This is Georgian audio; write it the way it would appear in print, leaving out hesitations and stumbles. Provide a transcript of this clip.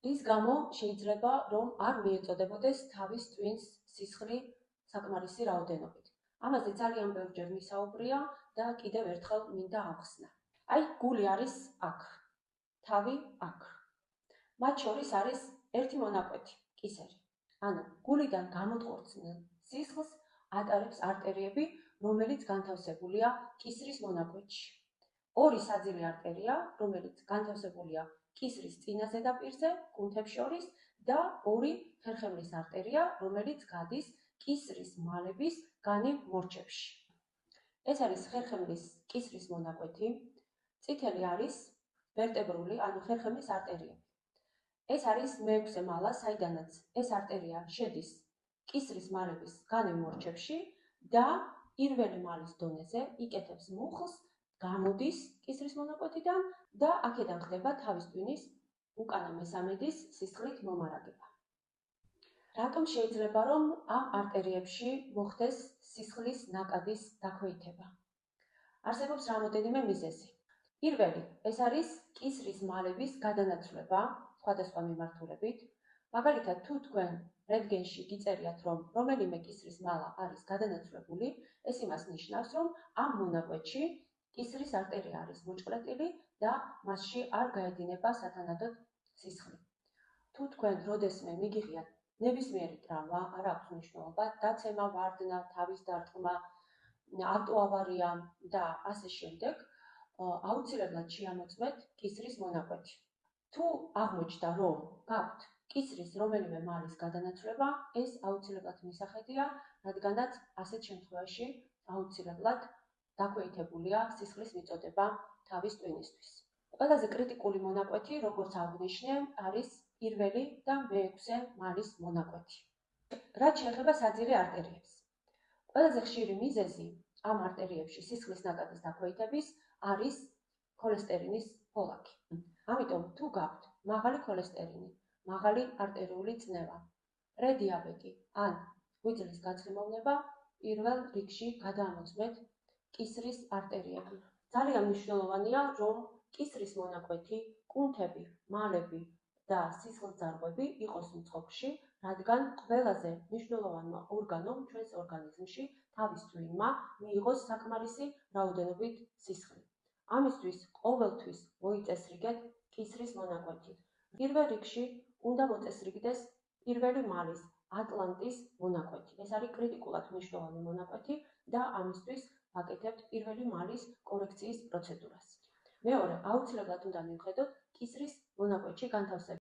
რის გამო შეიძლება რომ არ მიეწოდებოდეს თავის ტვინს სისხლი საკმარისი რაოდენობით. ამაზე ძალიან ბევრჯერ მისაუბრია და კიდევ ერთხელ მინდა ავხსნა. აი, გული არის აქ, თავი აქ. მათ შორის არის ერთი მონაკვეთი, კისერი. ანუ გულიდან გამოტყორცნილ სისხლს ატარებს არტერიები, რომელიც განთავსებულია კისრის მონაკვეთში. ორი საძილე არტერია, რომელიც განთავსებულია კისრის წინა ზედაპირზე, კუნთებს შორის და ორი ხერხემლის არტერია, რომელიც გადის კისრის მალების განივ მორჩებში. ეს არის ხერხემლის კისრის მონაკვეთი, წითელი არის ვერტებრული, ანუ ხერხემლის არტერიები. ეს არის მეექვსე მალა, საიდანაც ეს არტერია შედის კისრის მალების განივ მორჩებში და პირველი მალის დონეზე იკეთებს მუხლს, გამოდის კისრის მონაკვეთიდან და აქედან ხდება თავის ტვინის უკანა მესამედის სისხლით მომარაგება. რატომ შეიძლება რომ ამ არტერიებში მოხდეს სისხლის ნაკადის დაქვეითება? არსებობს რამოდენიმე მიზეზი. პირველი, ეს არის კისრის მალების გადანაცვლება სხვადასხვა მიმართულებით. მაგალითად, თუ თქვენ რენტგენში გიწერიათ, რომ რომელიმე კისრის მალა არის გადანაცვლებული, ეს იმას ნიშნავს, რომ ამ მონაკვეთში კისრის არტერია არის მოჭყლეტილი და მასში არ გაედინება სათანადოდ სისხლი. თუ თქვენ როდესმე მიგიღიათ ნებისმიერი ტრავმა, არ აქვს მნიშვნელობა, დაცემა, ვარდნა, თავის დარტყმა, ავტოავარია და ასე შემდეგ, აუცილებლად შეამოწმეთ კისრის მონაკვეთი. თუ აღმოჩნდა, რომ გაქვთ კისრის რომელიმე მალის გადანაცვლება, ეს აუცილებლად მისახედია, რადგანაც ასეთ შემთხვევაში აუცილებლად დაქვეითებულია სისხლის მიწოდება თავის ტვინისთვის. ყველაზე კრიტიკული მონაკვეთი, როგორც აღვნიშნე, არის პირველი და მეექვსე მალის მონაკვეთი. რაც შეეხება საძირე არტერიებს. ყველაზე ხშირი მიზეზი ამ არტერიებში სისხლის ნაკადის დაქვეითების არის ქოლესტერინის ფოლაგი. ამიტომ თუ გაქვთ მაღალი ქოლესტერინი, მაღალი არტერიული წნევა, პრედიაბეტი ან ღვიძლის გაცხიმოვნება, პირველ რიგში გადაამოწმეთ კისრის არტერიები. ძალიან მნიშვნელოვანია, რომ კისრის მონაკვეთი, კუნთები, მალები და სისხლძარღვები იყოს მწყობრში, რადგან ყველაზე მნიშვნელოვანმა ორგანომ ჩვენს ორგანიზმში თავის ტვინმა მიიღოს საკმარისი რაოდენობით სისხლი. ამისთვის ყოველთვის მოიწესრიგეთ კისრის მონაკვეთი. პირველ რიგში უნდა მოწესრიგდეს პირველი მალის, ატლანტის მონაკვეთი. ეს არის კრიტიკულად მნიშვნელოვანი მონაკვეთი და ამისთვის ვაკეთებთ პირველი მალის კორექციის პროცედურას. მეორე, აუცილებლად უნდა მივხედოთ კისრის მონაკვეთში განთავსებული